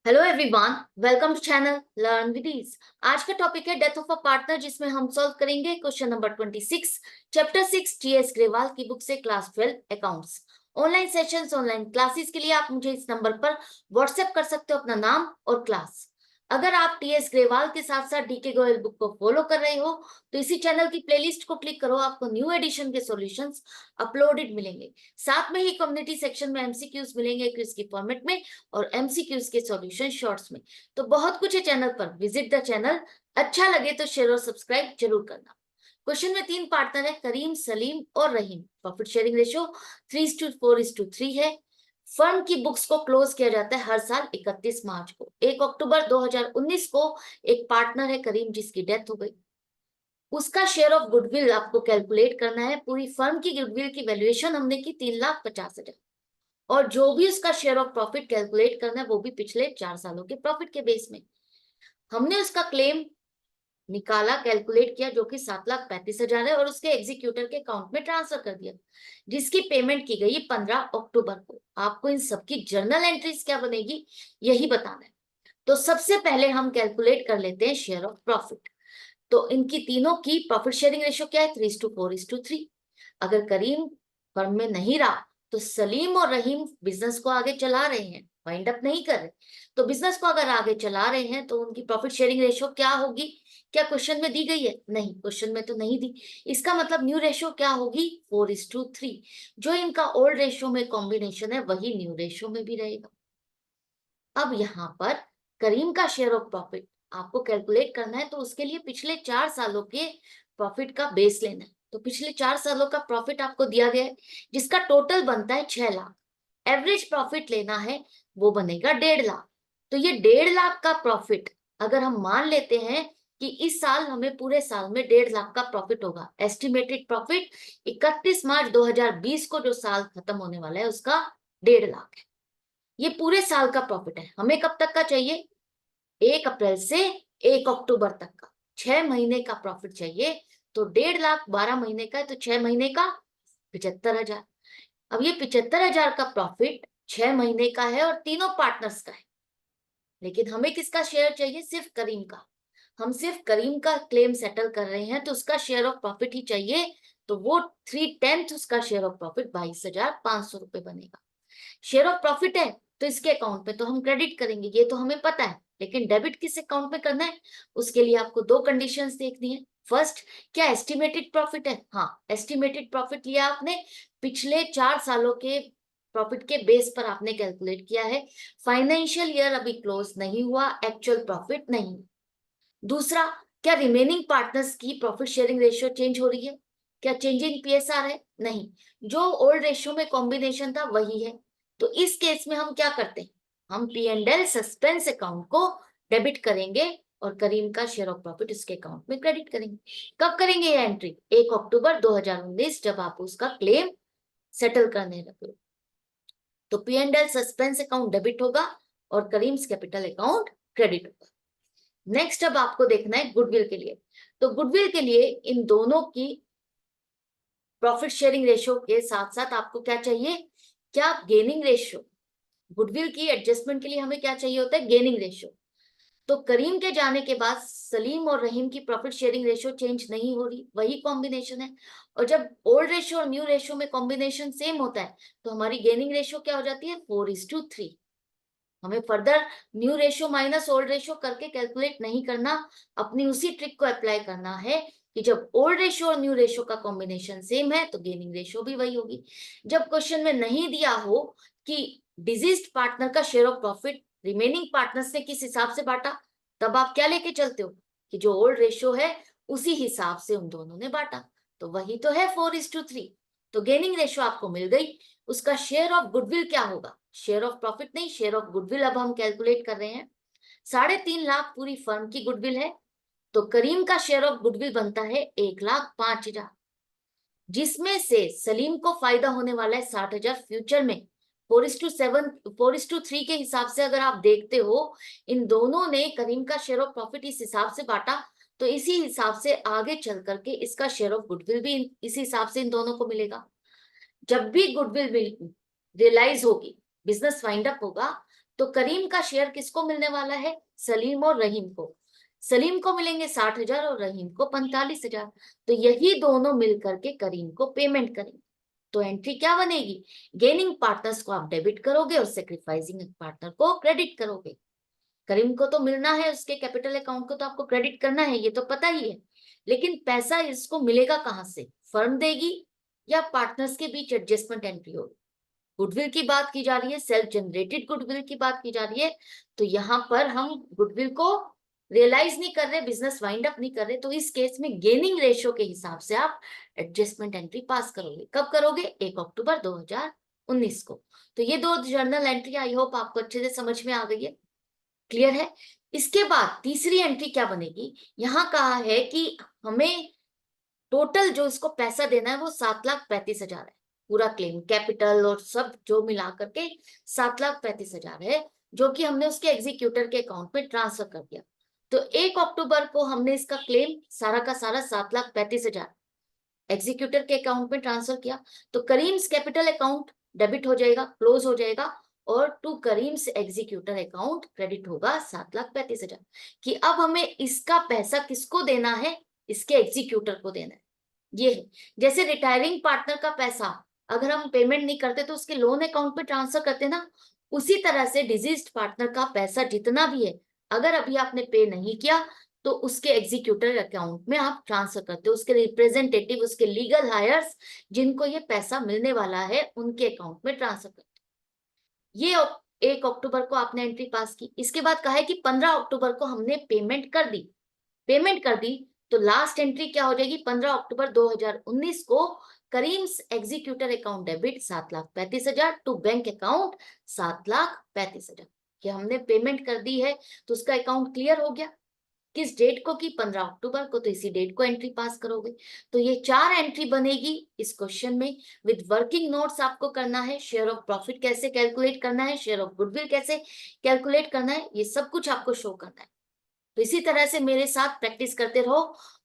Hello everyone, welcome to channel learn with ease. आज का topic है डेथ ऑफ अ पार्टनर, जिसमें हम सॉल्व करेंगे question number 26, chapter 6 TS Grewal की बुक से class 12 accounts. Online sessions, online classes के लिए आप मुझे इस नंबर पर व्हाट्सएप कर सकते हो अपना नाम और क्लास। अगर आप टीएस ग्रेवाल के साथ साथ डीके गोयल बुक को फॉलो कर रहे हो तो इसी चैनल की प्लेलिस्ट को क्लिक करो, आपको न्यू एडिशन के सॉल्यूशंस अपलोडेड मिलेंगे। साथ में ही कम्युनिटी सेक्शन में एमसीक्यूज मिलेंगे क्विज की फॉर्मेट में और एमसीक्यूज के सॉल्यूशन शॉर्ट्स में। तो बहुत कुछ है चैनल पर, विजिट द चैनल। अच्छा लगे तो शेयर और सब्सक्राइब जरूर करना। क्वेश्चन में 3 पार्टनर है, करीम, सलीम और रहीम। प्रॉफिट शेयरिंग रेशियो 3:4:3 है। फर्म की बुक्स को क्लोज किया जाता है हर साल 31 मार्च को। 1 अक्टूबर 2019 को एक पार्टनर है करीम, जिसकी डेथ हो गई। उसका शेयर ऑफ गुडविल आपको कैलकुलेट करना है। पूरी फर्म की गुडविल की वैल्यूएशन हमने की 3,50,000, और जो भी उसका शेयर ऑफ प्रॉफिट कैलकुलेट करना है वो भी पिछले 4 सालों के प्रॉफिट के बेस में। हमने उसका क्लेम निकाला, कैलकुलेट किया, जो कि 7,35,000 है, और उसके एग्जीक्यूटर के अकाउंट में ट्रांसफर कर दिया, जिसकी पेमेंट की गई 15 अक्टूबर को। आपको इन सबकी जर्नल एंट्रीज क्या बनेगी यही बताना है। तो सबसे पहले हम कैलकुलेट कर लेते हैं शेयर ऑफ प्रॉफिट। तो इनकी तीनों की प्रॉफिट शेयरिंग रेशियो क्या है? 3:4:3। अगर करीम फर्म में नहीं रहा तो सलीम और रहीम बिजनेस को आगे चला रहे हैं, वाइंड अप नहीं कर रहे। तो बिजनेस को अगर आगे चला रहे हैं तो उनकी प्रॉफिट शेयरिंग रेशियो क्या होगी? क्या क्वेश्चन में दी गई है? नहीं, क्वेश्चन में तो नहीं दी। इसका मतलब न्यू रेशियो क्या होगी? 4:3। जो इनका ओल्ड रेशियो में कॉम्बिनेशन है वही न्यू रेशियो में भी रहेगा। अब यहाँ पर करीम का शेयर ऑफ प्रॉफिट आपको कैलकुलेट करना है, तो उसके लिए पिछले 4 सालों के प्रॉफिट का बेस लेना है। तो पिछले 4 सालों का प्रॉफिट आपको दिया गया है, जिसका टोटल बनता है 6 लाख। एवरेज प्रॉफिट लेना है, वो बनेगा 1.5 लाख। तो ये 1.5 लाख का प्रॉफिट अगर हम मान लेते हैं कि इस साल हमें पूरे साल में 1.5 लाख का प्रॉफिट होगा, एस्टिमेटेड प्रॉफिट 31 मार्च 2020 को जो साल खत्म होने वाला है उसका 1.5 लाख है। ये पूरे साल का प्रॉफिट है। हमें कब तक का चाहिए? 1 अप्रैल से 1 अक्टूबर तक का, 6 महीने का प्रॉफिट चाहिए। तो 1.5 लाख 12 महीने का है, तो 6 महीने का 75,000। अब ये 75,000 का प्रॉफिट 6 महीने का है और तीनों पार्टनर्स का है। लेकिन हमें किसका शेयर चाहिए? सिर्फ करीम का। हम सिर्फ करीम का क्लेम सेटल कर रहे हैं, तो उसका शेयर ऑफ प्रॉफिट ही चाहिए। तो वो 3/10 उसका शेयर ऑफ प्रॉफिट 22,500 रुपए बनेगा। शेयर ऑफ प्रॉफिट है तो इसके अकाउंट में तो हम क्रेडिट करेंगे, ये तो हमें पता है। लेकिन डेबिट किस अकाउंट में करना है, उसके लिए आपको 2 कंडीशंस देखनी है। फर्स्ट, क्या एस्टिमेटेड प्रॉफिट है? हाँ, एस्टिमेटेड प्रॉफिट लिया आपने, पिछले 4 सालों के प्रॉफिट के बेस पर आपने कैलकुलेट किया है। फाइनेंशियल ईयर अभी क्लोज नहीं हुआ, एक्चुअल प्रॉफिट नहीं। दूसरा, क्या रिमेनिंग पार्टनर्स की प्रॉफिट शेयरिंग रेशियो चेंज हो रही है? क्या चेंजिंग पीएसआर है? नहीं, जो ओल्ड रेशियो में कॉम्बिनेशन था वही है। तो इस केस में हम क्या करते हैं? हम P and L suspense account को डेबिट करेंगे और करीम का शेयर ऑफ प्रॉफिट उसके अकाउंट में क्रेडिट करेंगे। कब करेंगे ये एंट्री? 1 अक्टूबर 2019, जब आप उसका क्लेम सेटल करने लगे। तो P and L suspense account debit होगा और करीम्स कैपिटल अकाउंट क्रेडिट होगा। नेक्स्ट अब आपको देखना है गुडविल के लिए। तो गुडविल के लिए इन दोनों की प्रॉफिट शेयरिंग रेशियो के साथ साथ आपको क्या चाहिए? क्या गेनिंग रेशियो। गुडविल की एडजस्टमेंट के लिए हमें क्या चाहिए होता है? Gaining ratio. तो करीम के जाने के बाद सलीम और रहीम की प्रॉफिट शेयरिंग रेशियो चेंज नहीं हो रही, वही कॉम्बिनेशन है। और जब ओल्ड रेशियो और न्यू रेशियो में कॉम्बिनेशन सेम होता है तो हमारी गेनिंग रेशियो क्या हो जाती है? 4:3। हमें further new ratio minus old ratio करके कैलकुलेट नहीं करना, अपनी उसी ट्रिक को अप्लाई करना है कि जब ओल्ड रेशियो और न्यू रेशियो का कॉम्बिनेशन सेम है तो गेनिंग रेशियो भी वही होगी। जब क्वेश्चन में नहीं दिया हो कि डिजीज्ड पार्टनर का share of profit remaining partners ने किस हिसाब से बांटा, तब आप क्या लेके चलते हो कि जो ओल्ड रेशियो है उसी हिसाब से उन दोनों ने बांटा। तो वही तो है 4:3। तो गेनिंग रेशियो आपको मिल गई। उसका शेयर ऑफ गुडविल क्या होगा? शेयर ऑफ प्रॉफिट नहीं, शेयर ऑफ गुडविल अब हम कैलकुलेट कर रहे हैं। 3.5 लाख पूरी फर्म की गुडविल है, तो करीम का शेयर ऑफ गुडविल बनता है 1,05,000, जिसमें से सलीम को फायदा होने वाला है 60,000 फ्यूचर में। 4:3 के हिसाब से अगर आप देखते हो, इन दोनों ने करीम का शेयर ऑफ प्रॉफिट इस हिसाब से बांटा, तो इसी हिसाब से आगे चल करके इसका शेयर ऑफ गुडविल भी इसी हिसाब से इन दोनों को मिलेगा। जब भी गुडविल रियलाइज होगी, बिजनेस वाइंड अप होगा, तो करीम का शेयर किसको मिलने वाला है? सलीम और रहीम को। सलीम को मिलेंगे 60,000 और रहीम को 45,000। तो यही दोनों मिलकर के करीम को पेमेंट करेंगे। तो एंट्री क्या बनेगी? गेनिंग पार्टनर्स को आप डेबिट करोगे और सेक्रीफाइसिंग पार्टनर को क्रेडिट करोगे। करीम को तो मिलना है, उसके कैपिटल अकाउंट को तो आपको क्रेडिट करना है, ये तो पता ही है। लेकिन पैसा इसको मिलेगा कहां से? फर्म देगी या पार्टनर्स के बीच एडजस्टमेंट एंट्री होगी? गुडविल की बात की जा रही है, सेल्फ जनरेटेड गुडविल की बात की जा रही है। तो यहाँ पर हम गुडविल को रियलाइज नहीं कर रहे, बिजनेस वाइंड अप नहीं कर रहे, तो इस केस में गेनिंग रेशियो के हिसाब से आप एडजस्टमेंट एंट्री पास करोगे। कब करोगे? 1 अक्टूबर 2019 को। तो ये दो जर्नल एंट्री आई होप आपको अच्छे से समझ में आ गई है, क्लियर है। इसके बाद तीसरी एंट्री क्या बनेगी? यहाँ कहा है कि हमें टोटल जो इसको पैसा देना है वो 7,35,000 है। पूरा क्लेम कैपिटल और सब जो मिला करके 7,35,000 है, जो कि हमने उसके एग्जीक्यूटर के अकाउंट में ट्रांसफर कर दिया। तो 1 अक्टूबर को हमने इसका क्लेम सारा का सारा 7,35,000 एग्जीक्यूटर के अकाउंट में ट्रांसफर किया। तो करीम्स कैपिटल अकाउंट डेबिट हो जाएगा, क्लोज हो जाएगा, और to Karim's executor account credit होगा 7,35,000। कि अब हमें इसका पैसा किसको देना है? इसके एग्जीक्यूटर को देना है। ये है जैसे रिटायरिंग पार्टनर का पैसा अगर हम पेमेंट नहीं करते तो उसके लोन अकाउंट में ट्रांसफर करते ना, उसी तरह से डिजीज्ड पार्टनर का पैसा जितना भी है, अगर अभी आपने पे नहीं किया तो उसके एग्जीक्यूटर अकाउंट में आप ट्रांसफर करते हो, उसके रिप्रेजेंटेटिव, उसके लीगल हायर्स जिनको ये पैसा मिलने वाला है उनके अकाउंट में ट्रांसफर करते हो। ये 1 अक्टूबर को आपने एंट्री पास की। इसके बाद कहा है कि 15 अक्टूबर को हमने पेमेंट कर दी। पेमेंट कर दी तो लास्ट एंट्री क्या हो जाएगी? 15 अक्टूबर 2019 को Karim's executor account debit 7,35,000 to bank account 7,35,000। कि हमने पेमेंट कर दी है तो उसका अकाउंट क्लियर हो गया। किस डेट को? की 15 अक्टूबर को, तो इसी डेट को एंट्री पास करोगे। तो ये 4 एंट्री बनेगी इस क्वेश्चन में। विद वर्किंग नोट्स आपको करना है, शेयर ऑफ प्रॉफिट कैसे कैलकुलेट करना है, शेयर ऑफ गुडविल कैसे कैलकुलेट करना है, ये सब कुछ आपको शो करना है। तो इसी तरह से मेरे साथ प्रैक्टिस करते रहो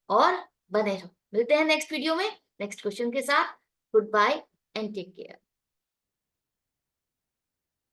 और बने रहो। मिलते हैं नेक्स्ट वीडियो में नेक्स्ट क्वेश्चन के साथ। Good bye and take care.